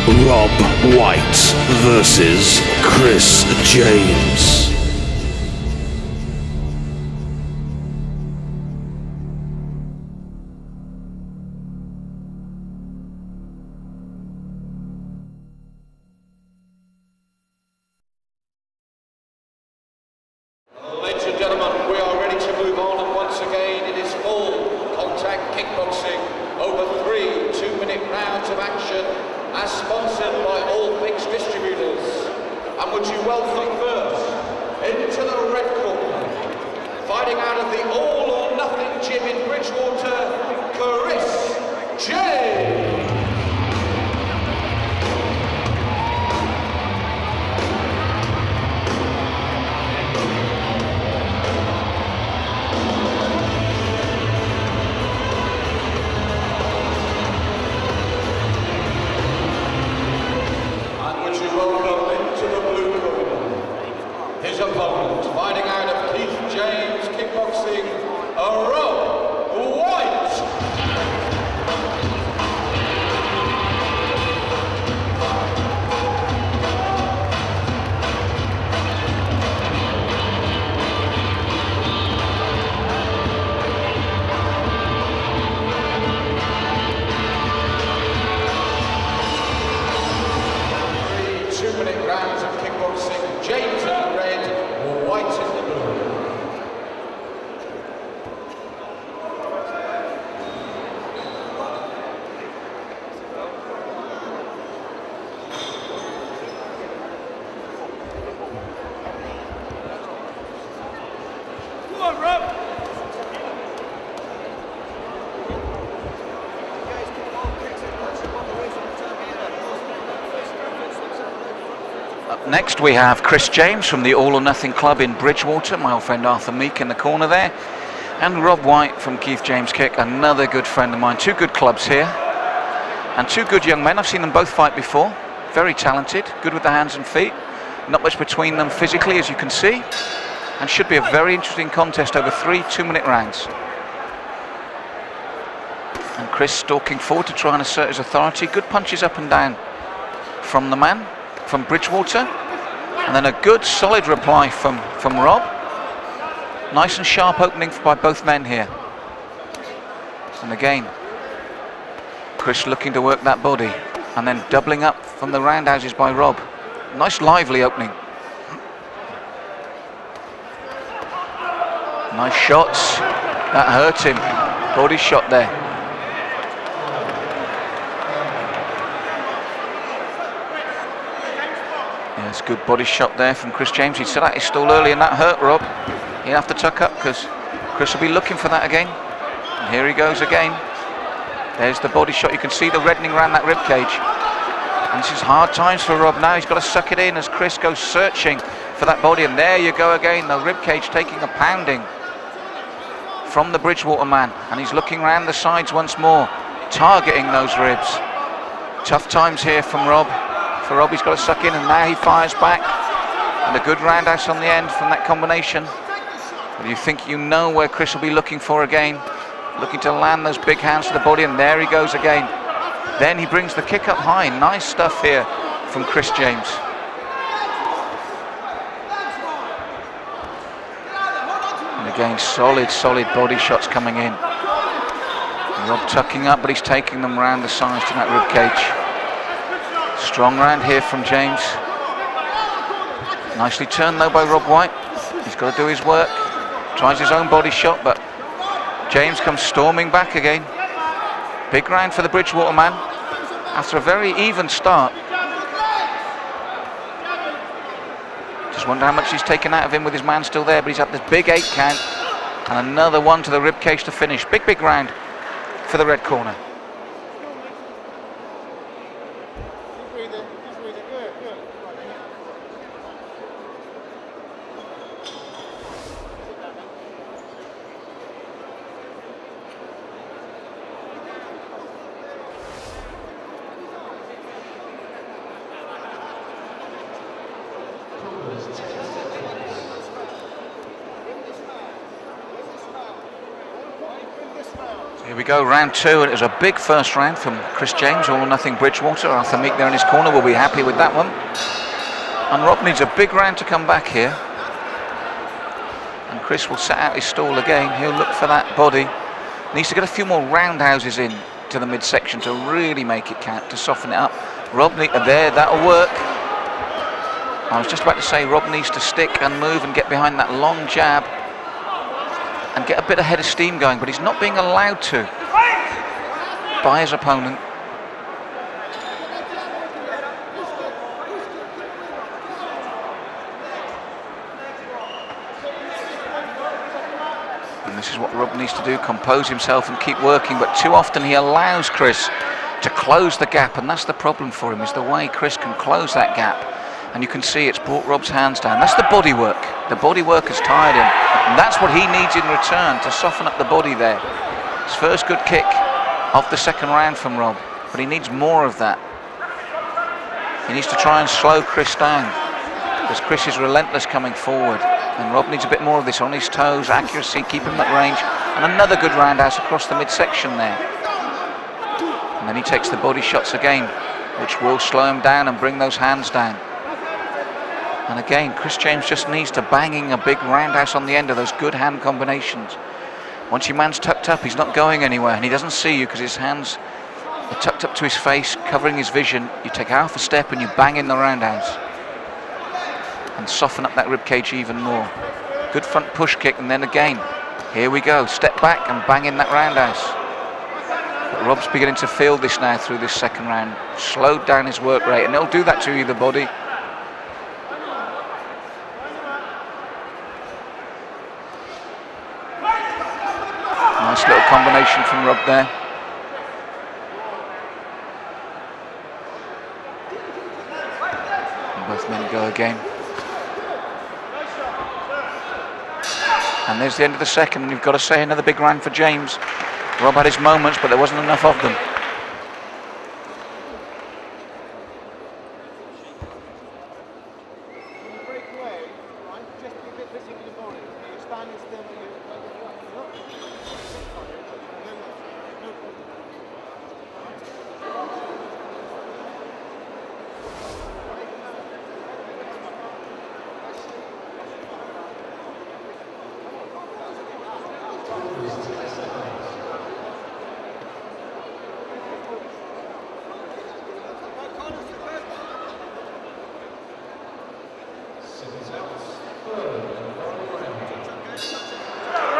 Rob White versus Chris James. Ladies and gentlemen, we are ready to move on, and once again it is full contact kickboxing over 3 2-minute rounds of action, as sponsored by All Things Distributors. And would you welcome first, into the red corner, fighting out of the All or Nothing gym in Bridgewater, Chris James. His opponent, fighting out of Keith James Kickboxing, Rob White. Three 2-minute rounds of kickboxing. James in the red, White in the blue. Come on, Rob! Up next we have Chris James from the All or Nothing Club in Bridgewater, my old friend Arthur Meek in the corner there, and Rob White from Keith James Kick, another good friend of mine. 2 good clubs here, and 2 good young men. I've seen them both fight before, very talented, good with the hands and feet, not much between them physically, as you can see, and should be a very interesting contest over 3 2-minute rounds. And Chris stalking forward to try and assert his authority. Good punches up and down from the man from Bridgewater, and then a good solid reply from Rob. Nice and sharp opening by both men here. And again, Chris looking to work that body, and then doubling up from the roundhouses by Rob. Nice lively opening. Nice shots. That hurt him. Body shot there. Yes, good body shot there from Chris James. He said that he stole early and that hurt Rob. He'll have to tuck up because Chris will be looking for that again. And here he goes again. There's the body shot. You can see the reddening around that rib cage. And this is hard times for Rob now. He's got to suck it in as Chris goes searching for that body. And there you go again. The rib cage taking a pounding from the Bridgewater man. And he's looking around the sides once more, targeting those ribs. Tough times here from Rob. For Rob, he's got to suck in, and now he fires back. And a good roundhouse on the end from that combination. But you think you know where Chris will be looking for again. Looking to land those big hands to the body, and there he goes again. Then he brings the kick up high. Nice stuff here from Chris James. And again, solid body shots coming in. And Rob tucking up, but he's taking them round the sides to that rib cage. Strong round here from James. Nicely turned though by Rob White. He's got to do his work. Tries his own body shot, but James comes storming back again. Big round for the Bridgewater man after a very even start. Just wonder how much he's taken out of him with his man still there, but he's at this big 8 count and another one to the rib cage to finish. Big round for the red corner. Here we go, round 2, and it was a big first round from Chris James, all or nothing Bridgewater. Arthur Meek there in his corner will be happy with that one. And Rob needs a big round to come back here. And Chris will set out his stall again. He'll look for that body. Needs to get a few more roundhouses in to the midsection to really make it count, to soften it up. Rob, there, that'll work. I was just about to say Rob needs to stick and move and get behind that long jab and get a bit of head of steam going, but he's not being allowed to by his opponent. And this is what Rob needs to do, compose himself and keep working, but too often he allows Chris to close the gap, and that's the problem for him, is the way Chris can close that gap. And you can see it's brought Rob's hands down. That's the body work. The body work has tired him. And that's what he needs in return, to soften up the body there. His first good kick of the second round from Rob, but he needs more of that. He needs to try and slow Chris down, because Chris is relentless coming forward. And Rob needs a bit more of this, on his toes, accuracy, keep him at range. And another good roundhouse across the midsection there. And then he takes the body shots again, which will slow him down and bring those hands down. And again, Chris James just needs to banging a big roundhouse on the end of those good hand combinations. Once your man's tucked up, he's not going anywhere, and he doesn't see you because his hands are tucked up to his face, covering his vision. You take half a step and you bang in the roundhouse and soften up that rib cage even more. Good front push kick, and then again, here we go, step back and bang in that roundhouse. But Rob's beginning to feel this now through this second round. Slowed down his work rate, and it'll do that to you, the body. Nice little combination from Rob there. And both men go again. And there's the end of the second, and you've got to say another big round for James. Rob had his moments, but there wasn't enough of them.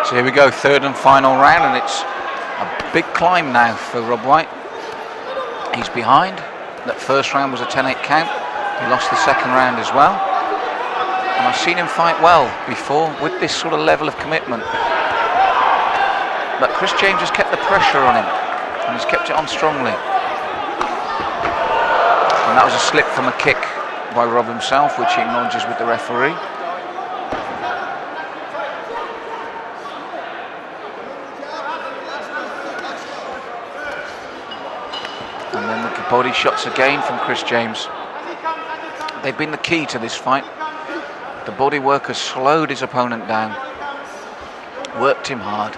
So here we go, third and final round, and it's a big climb now for Rob White. He's behind. That first round was a 10-8 count. He lost the second round as well. And I've seen him fight well before with this sort of level of commitment. But Chris James has kept the pressure on him, and he's kept it on strongly. And that was a slip from a kick by Rob himself, which he acknowledges with the referee. And then the body shots again from Chris James. They've been the key to this fight. The body work has slowed his opponent down, worked him hard.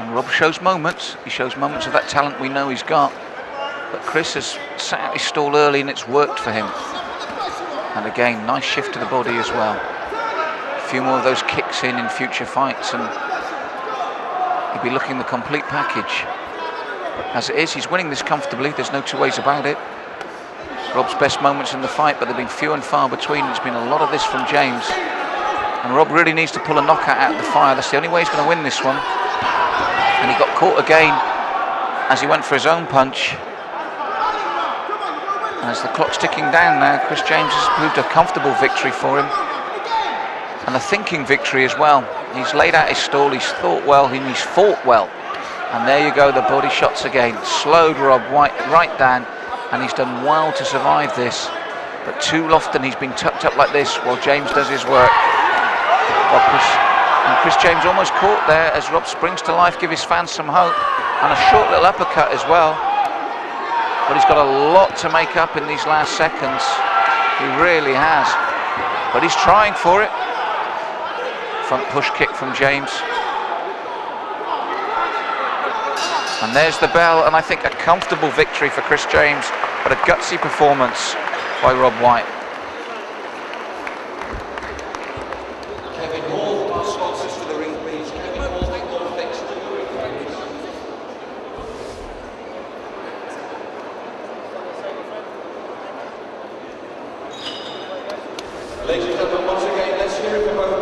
And Rob shows moments. He shows moments of that talent we know he's got. But Chris has sat out his stall early, and it's worked for him. And again, nice shift to the body as well. A few more of those kicks in future fights, and he'll be looking the complete package. As it is, he's winning this comfortably. There's no two ways about it. Rob's best moments in the fight, but they've been few and far between. It's been a lot of this from James. And Rob really needs to pull a knockout out of the fire. That's the only way he's going to win this one. And he got caught again as he went for his own punch. And as the clock's ticking down now, Chris James has proved a comfortable victory for him. And a thinking victory as well. He's laid out his stall, he's thought well, and he's fought well. And there you go, the body shots again. Slowed Rob White right down, and he's done well to survive this. But too often he's been tucked up like this while James does his work. And Chris James almost caught there as Rob springs to life, give his fans some hope. And a short little uppercut as well. But he's got a lot to make up in these last seconds. He really has. But he's trying for it. Front push kick from James. And there's the bell, and I think a comfortable victory for Chris James, but a gutsy performance by Rob White. Kevin Hall, sponsors to the ring, please. Kevin Hall, all fixed to the ring, please. Ladies and gentlemen, once again, let's hear it for both